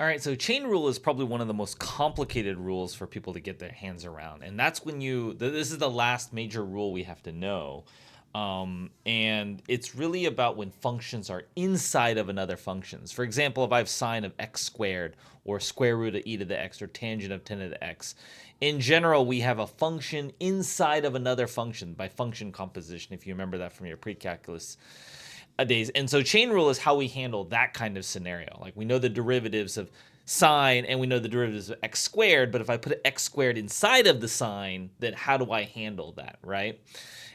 All right, so chain rule is probably one of the most complicated rules for people to get their hands around. And that's when this is the last major rule we have to know. And it's really about when functions are inside of another functions. For example, if I have sine of x squared or square root of e to the x or tangent of 10 to the x, in general, we have a function inside of another function by function composition, if you remember that from your pre-calculus days. And so chain rule is how we handle that kind of scenario. Like we know the derivatives of sine and we know the derivatives of x squared, but if I put x squared inside of the sine, then how do I handle that, right?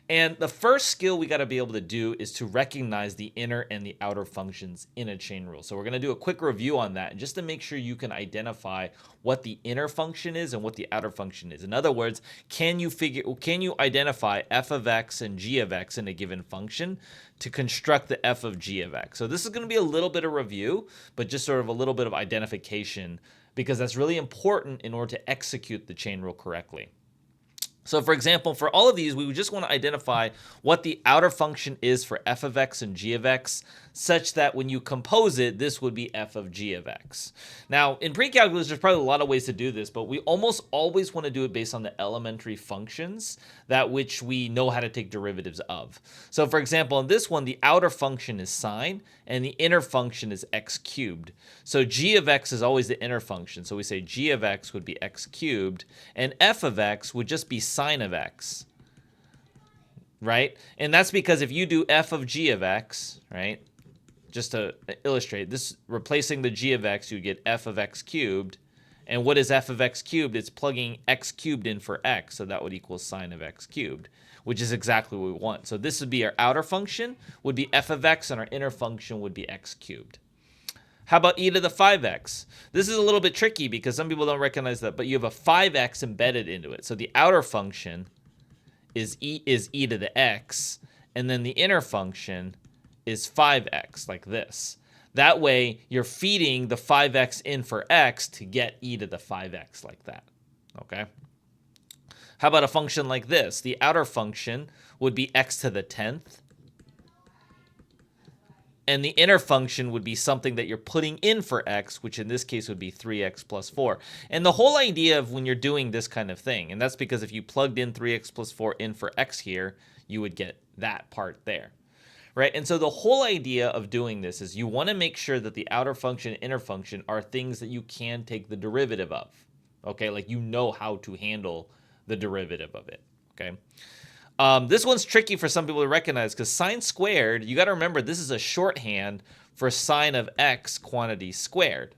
And the first skill we got to be able to do is to recognize the inner and the outer functions in a chain rule. So we're going to do a quick review on that just to make sure you can identify what the inner function is and what the outer function is. In other words, can you identify f of x and g of x in a given function to construct the f of g of x? So this is going to be a little bit of review, but just sort of a little bit of identification because that's really important in order to execute the chain rule correctly. So for example, for all of these, we would just want to identify what the outer function is for f of x and g of x, such that when you compose it, this would be f of g of x. Now, in pre-calculus, there's probably a lot of ways to do this, but we almost always want to do it based on the elementary functions that which we know how to take derivatives of. So for example, in this one, the outer function is sine, and the inner function is x cubed. So g of x is always the inner function. So we say g of x would be x cubed, and f of x would just be sine of x, right? And that's because if you do f of g of x, right, just to illustrate this, replacing the g of x, you get f of x cubed. And what is f of x cubed? It's plugging x cubed in for x, so that would equal sine of x cubed, which is exactly what we want. So this would be our outer function, would be f of x, and our inner function would be x cubed. How about e to the 5x? This is a little bit tricky because some people don't recognize that, but you have a 5x embedded into it. So the outer function is e to the x, and then the inner function is 5x, like this. That way, you're feeding the 5x in for x to get e to the 5x like that, okay? How about a function like this? The outer function would be x to the 10th, and the inner function would be something that you're putting in for x, which in this case would be 3x plus 4. And the whole idea of when you're doing this kind of thing, and that's because if you plugged in 3x plus 4 in for x here, you would get that part there, right? And so the whole idea of doing this is you want to make sure that the outer function and inner function are things that you can take the derivative of, okay? Like you know how to handle the derivative of it, okay? This one's tricky for some people to recognize because sine squared, you got to remember this is a shorthand for sine of x quantity squared.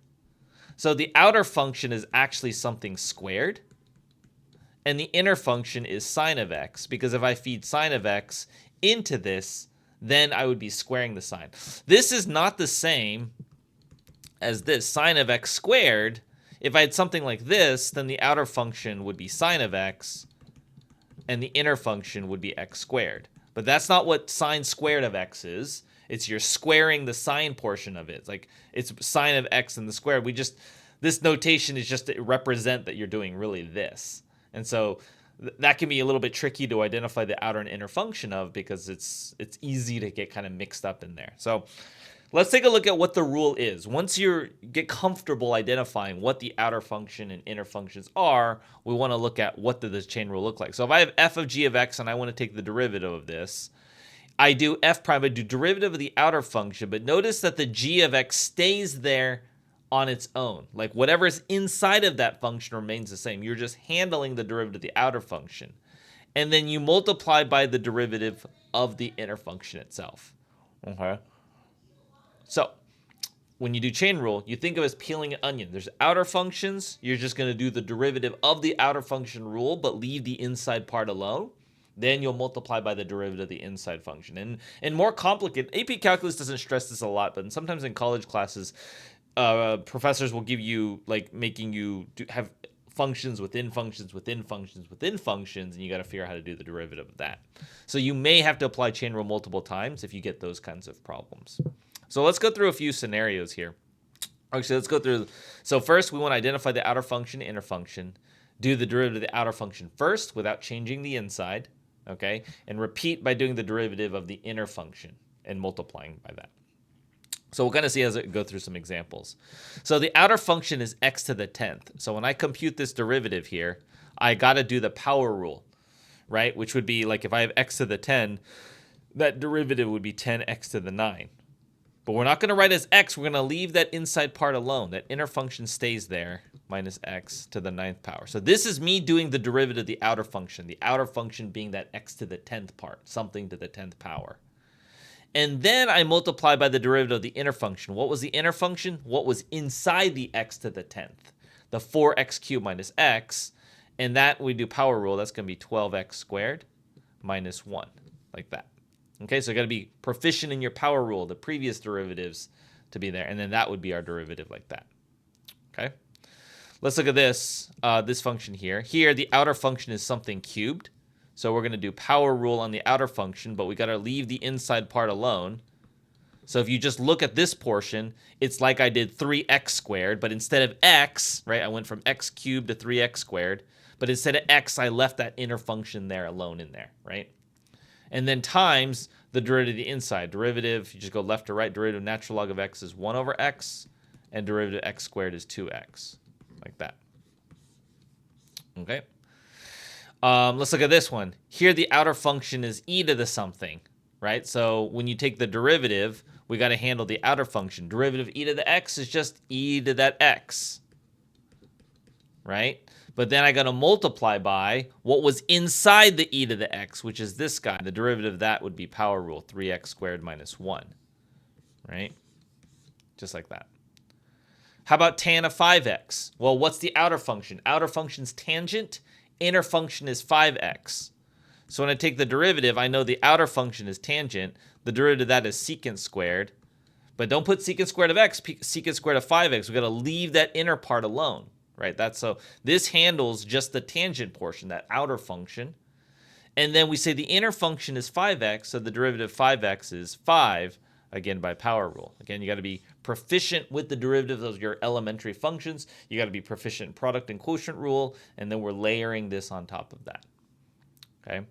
So the outer function is actually something squared, and the inner function is sine of x, because if I feed sine of x into this, then I would be squaring the sine. This is not the same as this. Sine of x squared, if I had something like this, then the outer function would be sine of x, and the inner function would be x squared. But that's not what sine squared of x is. It's you're squaring the sine portion of it. It's like it's sine of x and the square. This notation is just to represent that you're doing really this. And so that can be a little bit tricky to identify the outer and inner function of because it's easy to get kind of mixed up in there. So let's take a look at what the rule is. Once you get comfortable identifying what the outer function and inner functions are, we want to look at what does this chain rule look like. So if I have f of g of x and I want to take the derivative of this, I do f prime, I do derivative of the outer function, but notice that the g of x stays there on its own. Like whatever is inside of that function remains the same. You're just handling the derivative of the outer function. And then you multiply by the derivative of the inner function itself. Okay? So when you do chain rule, you think of it as peeling an onion. There's outer functions. You're just going to do the derivative of the outer function rule, but leave the inside part alone. Then you'll multiply by the derivative of the inside function. And more complicated, AP Calculus doesn't stress this a lot, but sometimes in college classes, professors will give you, like, making you have functions within functions within functions within functions, and you got to figure out how to do the derivative of that. So you may have to apply chain rule multiple times if you get those kinds of problems. So let's go through a few scenarios here. Actually, let's go through. So first, we want to identify the outer function, inner function, do the derivative of the outer function first without changing the inside, okay? And repeat by doing the derivative of the inner function and multiplying by that. So we'll kind of see as it go through some examples. So the outer function is x to the 10th. So when I compute this derivative here, I got to do the power rule, right? Which would be like if I have x to the 10, that derivative would be 10x to the 9. But we're not going to write as x. We're going to leave that inside part alone. That inner function stays there, minus x to the 9th power. So this is me doing the derivative of the outer function being that x to the 10th part, something to the 10th power. And then I multiply by the derivative of the inner function. What was the inner function? What was inside the x to the 10th? The 4x cubed minus x. And that, we do power rule, that's going to be 12x squared minus 1, like that. Okay, so you got to be proficient in your power rule, the previous derivatives to be there. And then that would be our derivative like that. Okay, let's look at this, this function here. Here, the outer function is something cubed. So we're going to do power rule on the outer function, but we got to leave the inside part alone. So if you just look at this portion, it's like I did 3x squared, but instead of x, right, I went from x cubed to 3x squared, but instead of x, I left that inner function there alone in there, right? And then times the derivative of the inside. Derivative, you just go left to right, derivative of natural log of x is 1 over x, and derivative of x squared is 2x, like that. Okay. Let's look at this one. Here, the outer function is e to the something, right? So when you take the derivative, we got to handle the outer function. Derivative of e to the x is just e to that x, right? But then I got to multiply by what was inside the e to the x, which is this guy. The derivative of that would be power rule, 3x squared minus 1, right? Just like that. How about tan of 5x? Well, what's the outer function? Outer function's tangent. Inner function is 5x. So when I take the derivative, I know the outer function is tangent. The derivative of that is secant squared. But don't put secant squared of x, secant squared of 5x. We've got to leave that inner part alone, right? So this handles just the tangent portion, that outer function. And then we say the inner function is 5x, so the derivative of 5x is 5, again by power rule. Again, you got to be proficient with the derivatives of your elementary functions. You got to be proficient in product and quotient rule, and then we're layering this on top of that. Okay.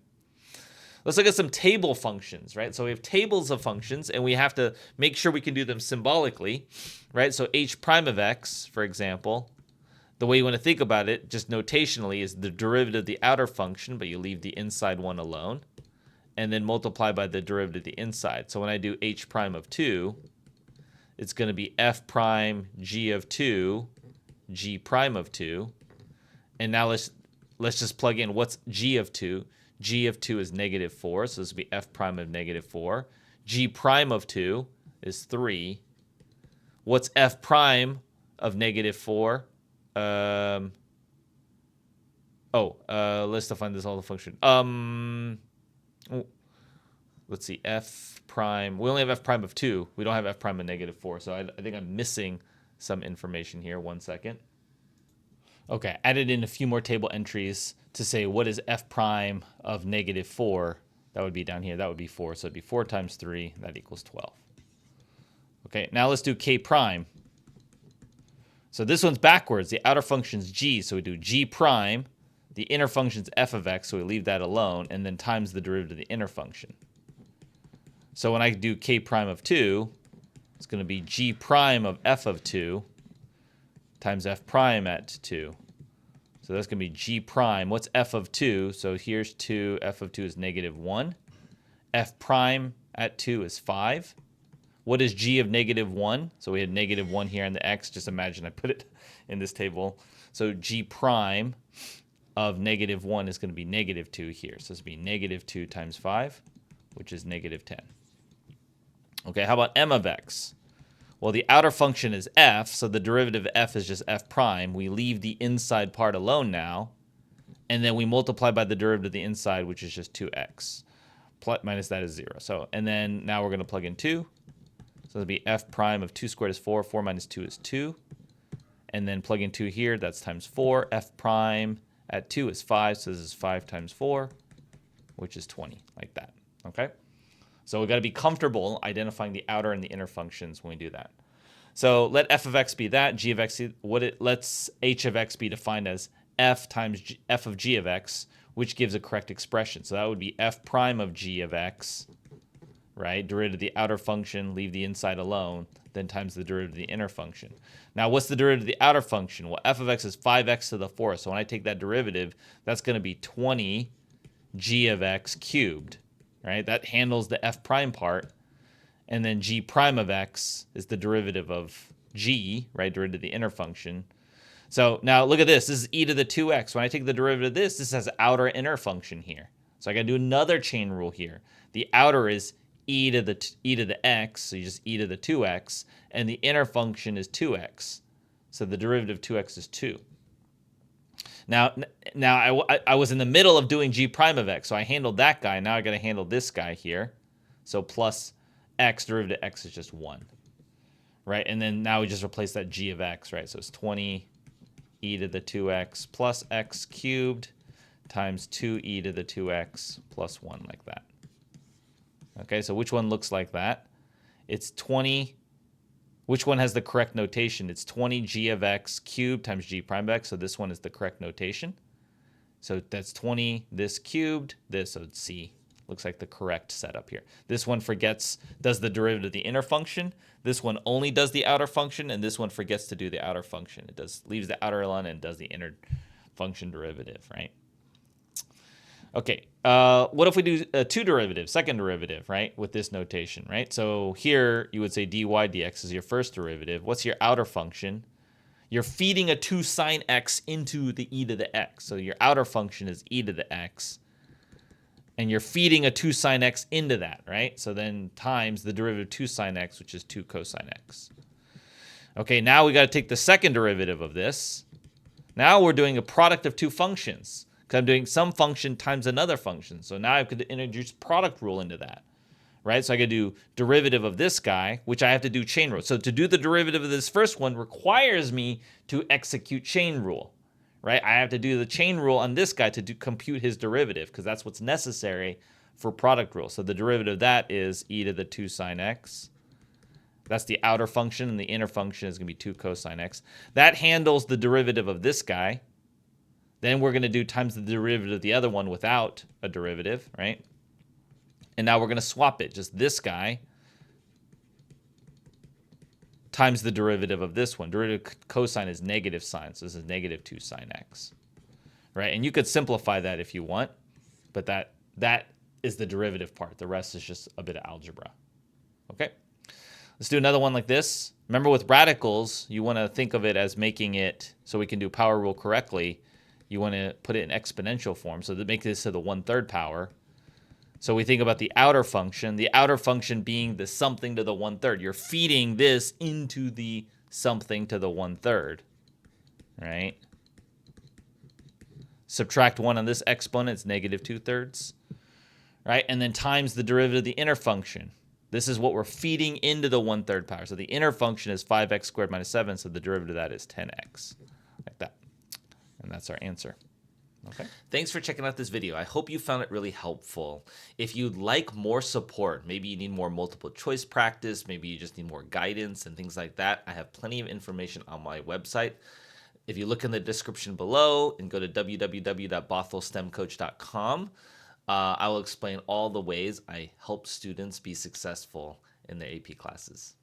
Let's look at some table functions, right? So we have tables of functions, and we have to make sure we can do them symbolically, right? So h prime of x, for example, the way you want to think about it, just notationally, is the derivative of the outer function, but you leave the inside one alone, and then multiply by the derivative of the inside. So when I do h prime of 2, it's going to be f prime g of 2, g prime of 2. And now let's just plug in what's g of 2. G of 2 is negative 4, so this will be f prime of negative 4. G prime of 2 is 3. What's f prime of negative 4? Let's define this whole function. Let's see, f prime. We only have f prime of 2. We don't have f prime of negative 4, so I think I'm missing some information here. 1 second. Okay, added in a few more table entries to say what is f prime of negative 4. That would be down here. That would be 4. So it'd be 4 times 3. That equals 12. Okay, now let's do k prime. So this one's backwards. The outer function's g, so we do g prime. The inner function's f of x, so we leave that alone, and then times the derivative of the inner function. So when I do k prime of 2, it's going to be g prime of f of 2 times f prime at 2. So that's going to be g prime. What's f of 2? So here's 2. F of 2 is negative 1. F prime at 2 is 5. What is g of negative 1? So we had negative 1 here on the x. Just imagine I put it in this table. So g prime of negative 1 is going to be negative 2 here. So this would be negative 2 times 5, which is negative 10. Okay, how about m of x? Well, the outer function is f, so the derivative of f is just f prime. We leave the inside part alone now, and then we multiply by the derivative of the inside, which is just 2x. Minus that is 0. So, and then now we're going to plug in 2. So it'll be f prime of 2 squared is 4. 4 minus 2 is 2. And then plug in 2 here. That's times 4. F prime at 2 is 5. So this is 5 times 4, which is 20, like that. Okay? So we've got to be comfortable identifying the outer and the inner functions when we do that. So let f of x be that. G of x, let's h of x be defined as f times f of g of x, which gives a correct expression. So that would be f prime of g of x, right? Derivative of the outer function, leave the inside alone, then times the derivative of the inner function. Now, what's the derivative of the outer function? Well, f of x is 5x to the 4th. So when I take that derivative, that's going to be 20 g of x cubed, right? That handles the f prime part. And then g prime of x is the derivative of g, right? Derivative of the inner function. So now look at this. This is e to the 2x. When I take the derivative of this has outer inner function here. So I got to do another chain rule here. The outer is e to the x, so you just e to the 2x, and the inner function is 2x. So the derivative of 2x is 2. Now I was in the middle of doing g prime of x, so I handled that guy. Now I got to handle this guy here. So plus x, derivative of x is just 1. Right? And then now we just replace that g of x, right? So it's 20 e to the 2x plus x cubed times 2e to the 2x plus 1, like that. Okay, so which one looks like that? It's 20. Which one has the correct notation? It's 20 g of x cubed times g prime of x, so this one is the correct notation. So that's 20, this cubed, this, so it's C. Looks like the correct setup here. This one does the derivative of the inner function. This one only does the outer function, and this one forgets to do the outer function. It leaves the outer alone and does the inner function derivative, right? Okay, what if we do two derivatives, second derivative, right, with this notation, right? So here you would say dy dx is your first derivative. What's your outer function? You're feeding a 2 sine x into the e to the x. So your outer function is e to the x. And you're feeding a 2 sine x into that, right? So then times the derivative of 2 sine x, which is 2 cosine x. Okay, now we got to take the second derivative of this. Now we're doing a product of two functions, because I'm doing some function times another function. So now I could introduce product rule into that, right? So I could do derivative of this guy, which I have to do chain rule. So to do the derivative of this first one requires me to execute chain rule, right? I have to do the chain rule on this guy to compute his derivative, because that's what's necessary for product rule. So the derivative of that is e to the 2 sine x. That's the outer function, and the inner function is going to be 2 cosine x. That handles the derivative of this guy. Then we're going to do times the derivative of the other one without a derivative, right? And now we're going to swap it. Just this guy times the derivative of this one. Derivative of cosine is negative sine, so this is negative 2 sine x, right? And you could simplify that if you want, but that is the derivative part. The rest is just a bit of algebra, okay? Let's do another one like this. Remember, with radicals, you want to think of it as making it so we can do power rule correctly. You want to put it in exponential form, so to make this to the 1/3 power. So we think about the outer function being the something to the 1/3. You're feeding this into the something to the 1/3, right? Subtract 1 on this exponent, it's negative 2/3, right? And then times the derivative of the inner function. This is what we're feeding into the 1/3 power. So the inner function is 5x squared minus 7, so the derivative of that is 10x, like that. And that's our answer. Okay. Thanks for checking out this video. I hope you found it really helpful. If you'd like more support, maybe you need more multiple choice practice, maybe you just need more guidance and things like that, I have plenty of information on my website. If you look in the description below and go to www.bothellstemcoach.com, I will explain all the ways I help students be successful in their AP classes.